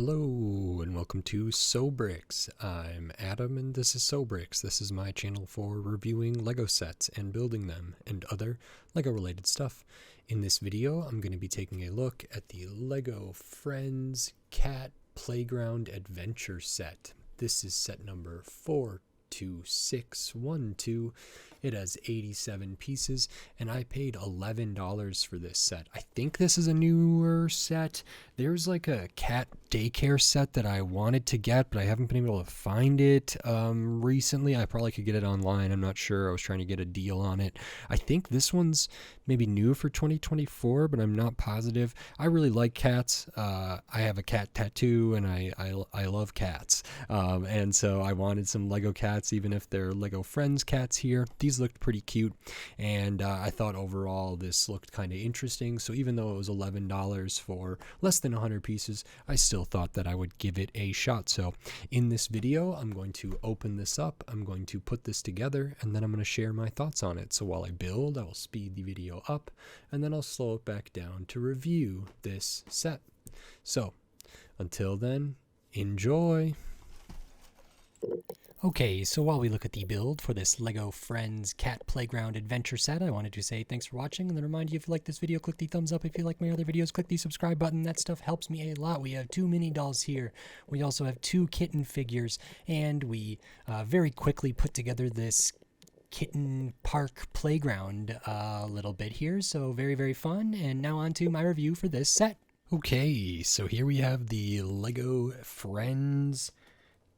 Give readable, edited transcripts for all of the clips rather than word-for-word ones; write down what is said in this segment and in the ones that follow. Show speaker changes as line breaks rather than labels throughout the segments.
Hello and welcome to Sobricks. I'm Adam and this is Sobricks. This is my channel for reviewing Lego sets and building them and other Lego related stuff. In this video, I'm going to be taking a look at the Lego Friends Cat Playground Adventure set. This is set number 42612. It has 87 pieces, and I paid $11 for this set. I think this is a newer set. There's like a cat daycare set that I wanted to get, but I haven't been able to find it recently. I probably could get it online. I'm not sure. I was trying to get a deal on it. I think this one's maybe new for 2024, but I'm not positive. I really like cats. I have a cat tattoo, and I love cats. And so I wanted some Lego cats, even if they're Lego Friends cats here. These looked pretty cute, and I thought overall this looked kind of interesting. So even though it was $11 for less than 100 pieces, I still thought that I would give it a shot. So in this video, I'm going to open this up, I'm going to put this together, and then I'm going to share my thoughts on it. So while I build, I will speed the video up, and then I'll slow it back down to review this set. So until then, enjoy! Okay, so while we look at the build for this Lego Friends Cat Playground Adventure set, I wanted to say thanks for watching, and then remind you, if you like this video, click the thumbs up. If you like my other videos, click the subscribe button. That stuff helps me a lot. We have 2 mini dolls here. We also have 2 kitten figures, and we very quickly put together this kitten park playground a little bit here, so very, very fun. And now on to my review for this set. Okay, so here we have the Lego Friends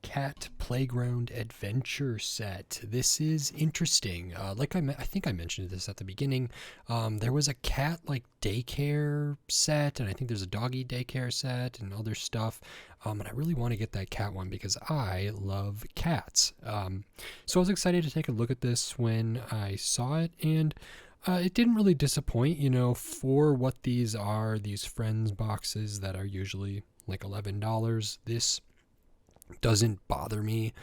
Cat Playground Adventure set. This is interesting. Like I think I mentioned this at the beginning. There was a cat like daycare set, and I think there's a doggy daycare set and other stuff. And I really want to get that cat one because I love cats. So I was excited to take a look at this when I saw it, and it didn't really disappoint, you know, for what these are, these Friends boxes that are usually like $11. This doesn't bother me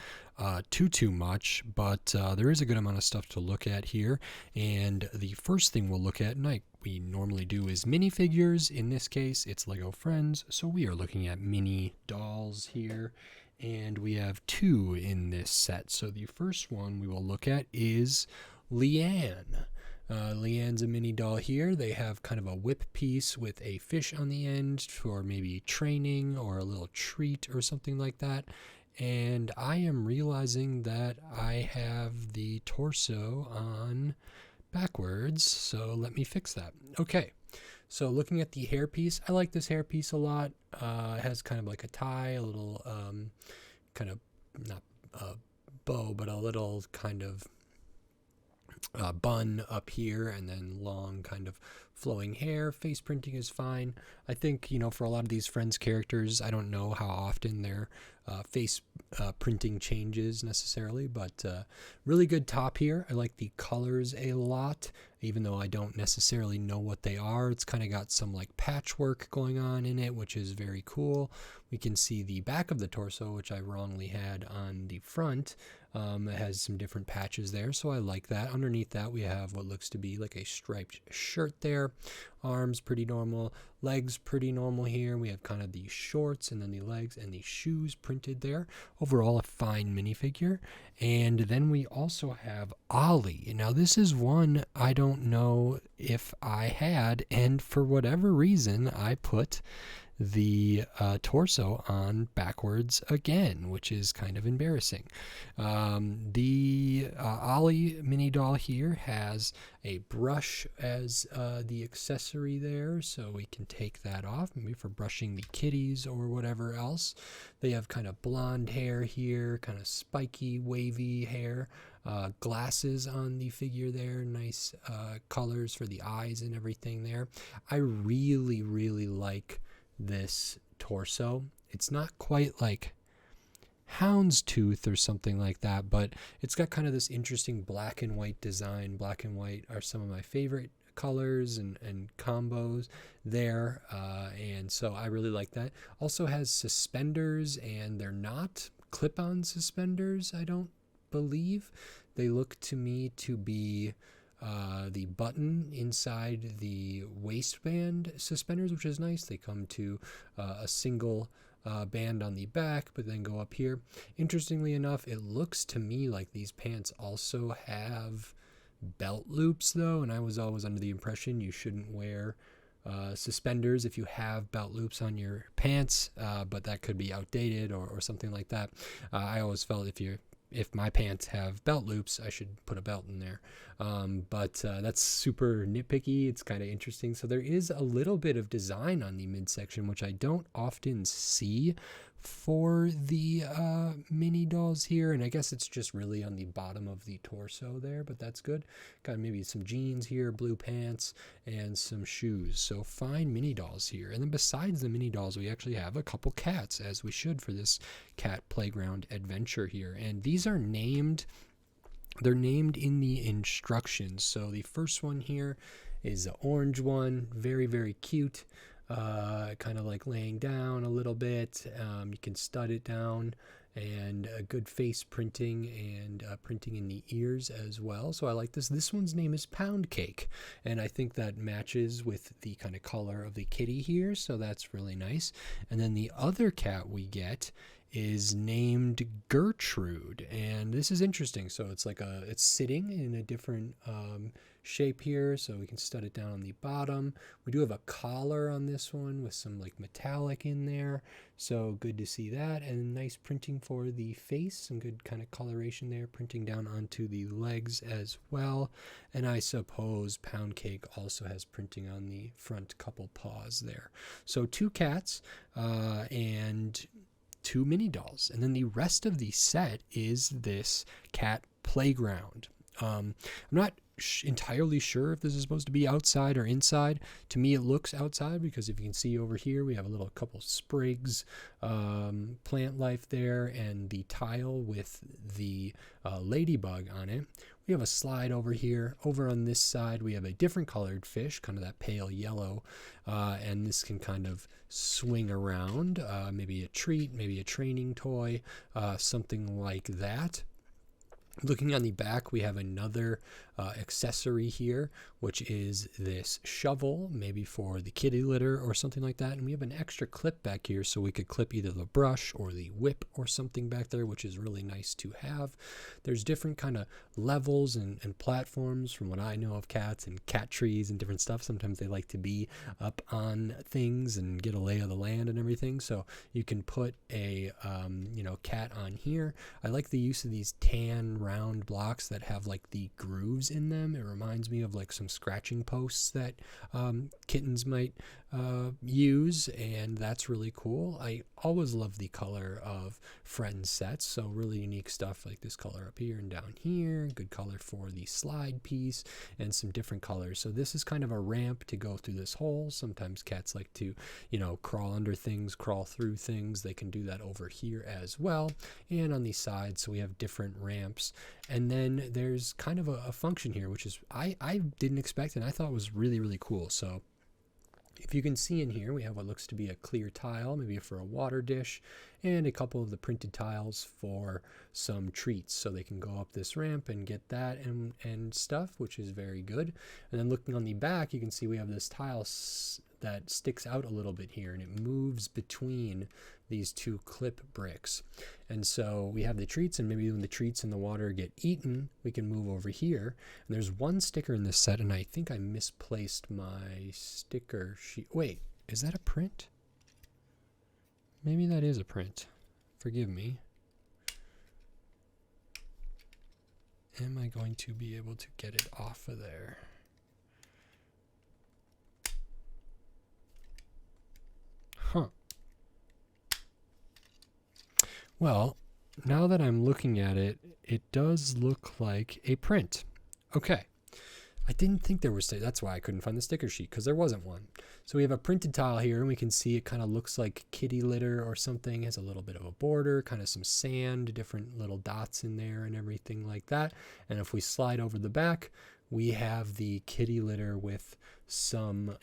too much, but there is a good amount of stuff to look at here. And the first thing we'll look at, and we normally do, is minifigures. In this case, it's Lego Friends, so we are looking at mini dolls here, and we have 2 in this set. So the first one we will look at is Liann. Liann's a mini doll here. They have kind of a whip piece with a fish on the end for maybe training or a little treat or something like that. And I am realizing that I have the torso on backwards, so let me fix that. Okay, so looking at the hairpiece, I like this hairpiece a lot. It has kind of like a tie, a little kind of, not a bow, but a little kind of bun up here, and then long kind of flowing hair. Face printing is fine. I think, you know, for a lot of these Friends characters, I don't know how often their face printing changes necessarily, but really good top here. I like the colors a lot, even though I don't necessarily know what they are. It's kind of got some like patchwork going on in it, which is very cool. We can see the back of the torso, which I wrongly had on the front. It has some different patches there, so I like that. Underneath that, we have what looks to be like a striped shirt there. Arms pretty normal, legs pretty normal here. We have kind of the shorts and then the legs and the shoes printed there. Overall, a fine minifigure. And then we also have Olly. Now, this is one I don't know if I had, and for whatever reason, I put the torso on backwards again, which is kind of embarrassing. The Olly mini doll here has a brush as the accessory there, so we can take that off, maybe for brushing the kitties or whatever else. They have kind of blonde hair here, kind of spiky, wavy hair. Glasses on the figure there, nice colors for the eyes and everything there. I really, really like this torso. It's not quite like houndstooth or something like that, but it's got kind of this interesting black and white design. Black and white are some of my favorite colors and combos there, and so I really like that. Also has suspenders, and they're not clip-on suspenders, I don't believe. They look to me to be the button inside the waistband suspenders, which is nice. They come to a single band on the back, but then go up here. Interestingly enough, it looks to me like these pants also have belt loops though, and I was always under the impression you shouldn't wear suspenders if you have belt loops on your pants, but that could be outdated or something like that. I always felt if my pants have belt loops, I should put a belt in there. But that's super nitpicky. It's kind of interesting. So there is a little bit of design on the midsection, which I don't often see for the mini dolls here. And I guess it's just really on the bottom of the torso there, but that's good. Got maybe some jeans here, blue pants, and some shoes. So fine mini dolls here. And then besides the mini dolls, we actually have a couple cats, as we should for this cat playground adventure here. And these are named, they're named in the instructions. So the first one here is the orange one, very, very cute. Kind of like laying down a little bit. You can stud it down, and a good face printing, and printing in the ears as well. So I like this. This one's name is Poundcake, and I think that matches with the kind of color of the kitty here, so that's really nice. And then the other cat we get is named Gertrude, and this is interesting. So it's like it's sitting in a different shape here, so we can stud it down on the bottom. We do have a collar on this one with some like metallic in there, so good to see that. And nice printing for the face, some good kind of coloration there, printing down onto the legs as well. And I suppose Poundcake also has printing on the front couple paws there. So 2 cats and 2 mini dolls, and then the rest of the set is this cat playground. I'm not entirely sure if this is supposed to be outside or inside. To me it looks outside, because if you can see over here we have a little couple sprigs, plant life there, and the tile with the ladybug on it. We have a slide over here. Over on this side we have a different colored fish, kind of that pale yellow, and this can kind of swing around, maybe a treat, maybe a training toy, something like that. Looking on the back, we have another accessory here, which is this shovel, maybe for the kitty litter or something like that. And we have an extra clip back here, so we could clip either the brush or the whip or something back there, which is really nice to have. There's different kind of levels and platforms from what I know of cats, and cat trees and different stuff. Sometimes they like to be up on things and get a lay of the land and everything. So you can put a cat on here. I like the use of these tan round blocks that have like the grooves in them. It reminds me of like some scratching posts that kittens might use, and that's really cool. I always love the color of Friends sets, so really unique stuff like this color up here and down here. Good color for the slide piece, and some different colors. So this is kind of a ramp to go through this hole. Sometimes cats like to, crawl under things, crawl through things. They can do that over here as well, and on the sides. So we have different ramps, and then there's kind of a function here, which is I didn't expect, and I thought was really, really cool. So if you can see in here, we have what looks to be a clear tile, maybe for a water dish, and a couple of the printed tiles for some treats. So they can go up this ramp and get that and stuff, which is very good. And then looking on the back, you can see we have this tile that sticks out a little bit here, and it moves between these 2 clip bricks. And so we have the treats, and maybe when the treats in the water get eaten, we can move over here. And there's 1 sticker in this set, and I think I misplaced my sticker sheet. Wait, is that a print? Maybe that is a print. Forgive me. Am I going to be able to get it off of there? Huh. Well, now that I'm looking at it, it does look like a print. Okay. I didn't think there was, that's why I couldn't find the sticker sheet, because there wasn't one. So we have a printed tile here, and we can see it kind of looks like kitty litter or something. It has a little bit of a border, kind of some sand, different little dots in there and everything like that. And if we slide over the back, we have the kitty litter with some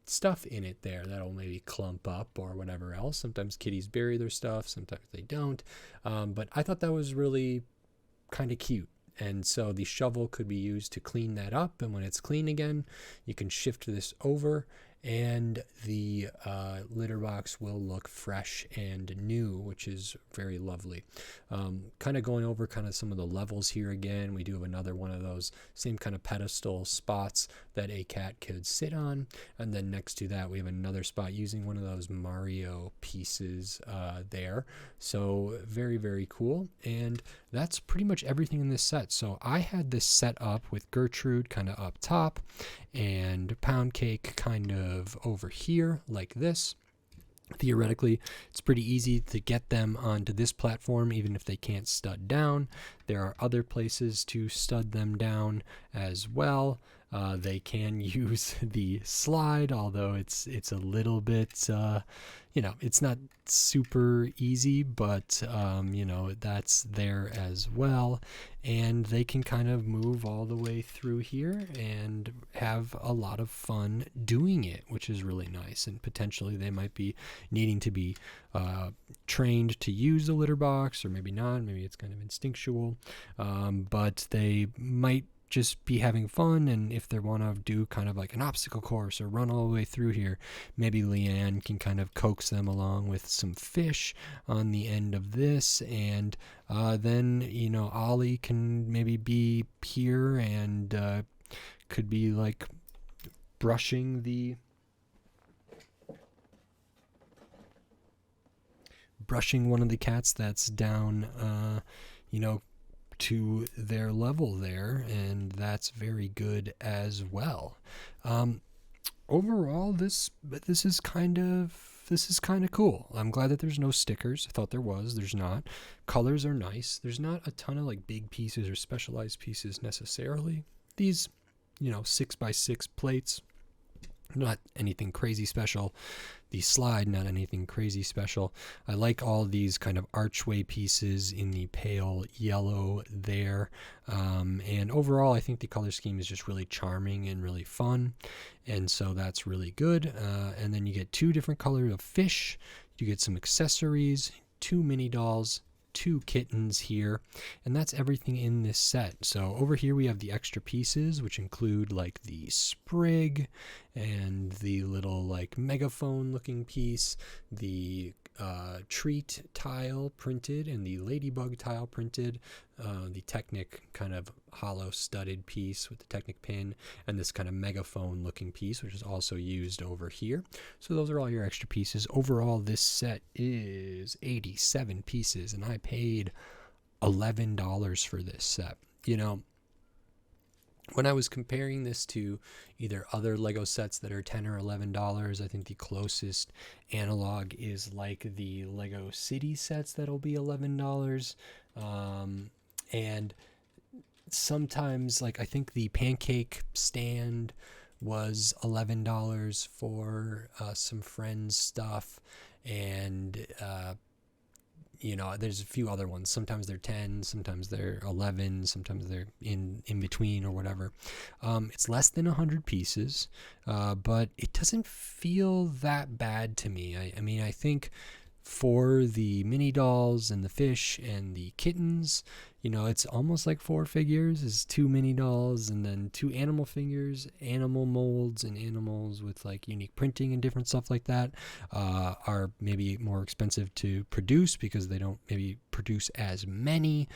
stuff in it there that'll maybe clump up or whatever else. Sometimes kitties bury their stuff, sometimes they don't. But I thought that was really kind of cute. And so the shovel could be used to clean that up, and when it's clean again, you can shift this over and the litter box will look fresh and new, which is very lovely. Kind of going over kind of some of the levels here again. We do have another one of those same kind of pedestal spots that a cat could sit on, and then next to that we have another spot using one of those Mario pieces there. So very, very cool. And that's pretty much everything in this set. So I had this set up with Gertrude kind of up top and Poundcake kind of over here like this. Theoretically, it's pretty easy to get them onto this platform even if they can't stud down. There are other places to stud them down as well. They can use the slide, although it's a little bit, it's not super easy, but, that's there as well. And they can kind of move all the way through here and have a lot of fun doing it, which is really nice. And potentially they might be needing to be trained to use the litter box, or maybe not. Maybe it's kind of instinctual, but they might just be having fun. And if they want to do kind of like an obstacle course or run all the way through here, maybe Liann can kind of coax them along with some fish on the end of this, and then Olly can maybe be here and could be like brushing one of the cats that's down to their level there, and that's very good as well. Overall, this is kind of cool. I'm glad that there's no stickers. I thought there's not. Colors are nice. There's not a ton of like big pieces or specialized pieces necessarily. These 6x6 plates, not anything crazy special. The slide, not anything crazy special. I like all these kind of archway pieces in the pale yellow there. And overall, I think the color scheme is just really charming and really fun. And so that's really good. And then you get 2 different colors of fish. You get some accessories, 2 mini dolls, 2 kittens here, and that's everything in this set. So over here we have the extra pieces, which include like the sprig and the little like megaphone looking piece, the treat tile printed and the ladybug tile printed, the Technic kind of hollow studded piece with the Technic pin, and this kind of megaphone looking piece, which is also used over here. So those are all your extra pieces. Overall, this set is 87 pieces, and I paid $11 for this set. When I was comparing this to either other Lego sets that are $10 or $11, I think the closest analog is like the Lego City sets that'll be $11. And sometimes, like, I think the pancake stand was $11 for some friends stuff, and there's a few other ones. Sometimes they're 10, sometimes they're 11, sometimes they're in between or whatever. It's less than 100 pieces, but it doesn't feel that bad to me. I think for the mini dolls and the fish and the kittens, it's almost like 4 figures. It's 2 mini dolls and then 2 animal figures, animal molds, and animals with like unique printing and different stuff like that are maybe more expensive to produce because they don't maybe produce as many.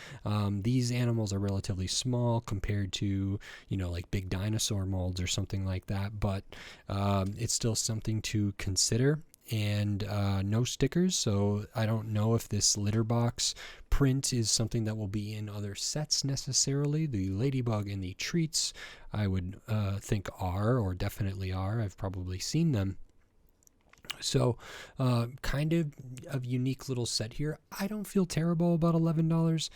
These animals are relatively small compared to like big dinosaur molds or something like that, but it's still something to consider. And no stickers, so I don't know if this litter box print is something that will be in other sets necessarily. The ladybug and the treats I would think are, or definitely are. I've probably seen them. So kind of a unique little set here. I don't feel terrible about $11.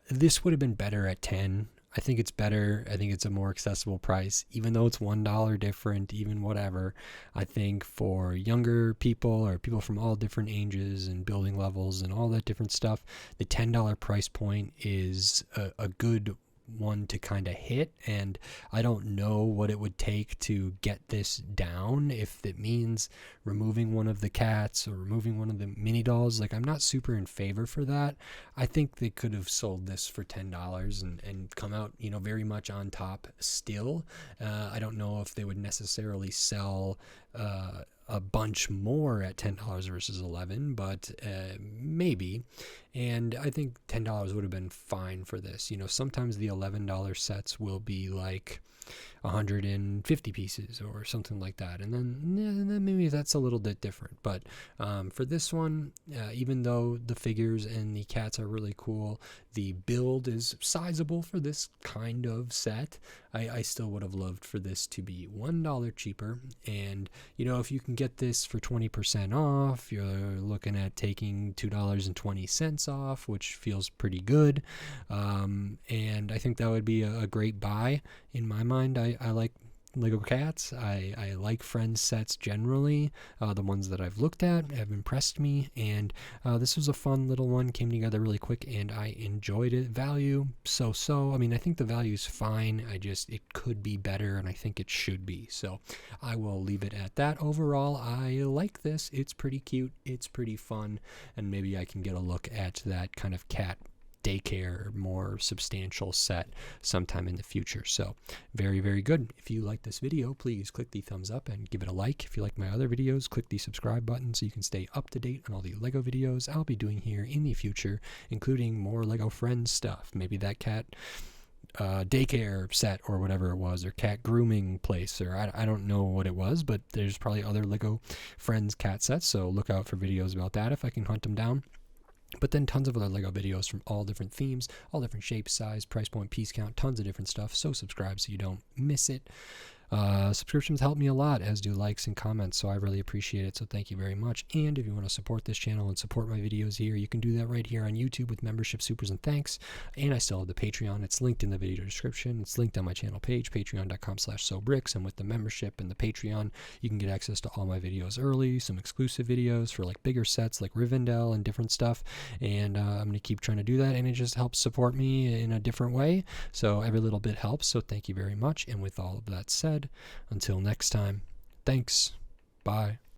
This would have been better at 10. I think it's better. I think it's a more accessible price, even though it's $1 different, even whatever. I think for younger people or people from all different ages and building levels and all that different stuff, the $10 price point is a good one to kind of hit, and I don't know what it would take to get this down. If it means removing one of the cats or removing one of the mini dolls, like, I'm not super in favor for that. I think they could have sold this for $10 and come out, you know, very much on top still. I don't know if they would necessarily sell a bunch more at $10 versus $11, but maybe. And I think $10 would have been fine for this. You know, sometimes the $11 sets will be like 150 pieces or something like that, and then maybe that's a little bit different. But for this one, even though the figures and the cats are really cool, the build is sizable for this kind of set. I still would have loved for this to be $1 cheaper. And you know, if you can get this for 20% off, you're looking at taking $2.20 off, which feels pretty good. And I think that would be a great buy in my mind. I like Lego cats. I like Friends sets generally. The ones that I've looked at have impressed me, and this was a fun little one. Came together really quick, and I enjoyed it. Value, so. I mean, I think the value's fine. It could be better, and I think it should be. So I will leave it at that. Overall, I like this. It's pretty cute. It's pretty fun, and maybe I can get a look at that kind of cat daycare, more substantial set sometime in the future. So very, very good. If you like this video, please click the thumbs up and give it a like. If you like my other videos, click the subscribe button so you can stay up to date on all the Lego videos I'll be doing here in the future, including more Lego Friends stuff. Maybe that cat daycare set or whatever it was, or cat grooming place, or I don't know what it was, but there's probably other Lego Friends cat sets, so look out for videos about that if I can hunt them down. But then tons of other Lego videos from all different themes, all different shapes, size, price point, piece count, tons of different stuff. So subscribe so you don't miss it. Subscriptions help me a lot, as do likes and comments, so I really appreciate it. So thank you very much. And if you want to support this channel and support my videos here, you can do that right here on YouTube with membership, supers, and thanks. And I still have the Patreon. It's linked in the video description. It's linked on my channel page, patreon.com/sobricks. And with the membership and the Patreon, you can get access to all my videos early, some exclusive videos for like bigger sets like Rivendell and different stuff. And I'm going to keep trying to do that, and it just helps support me in a different way. So every little bit helps. So thank you very much. And with all of that said, until next time, thanks. Bye.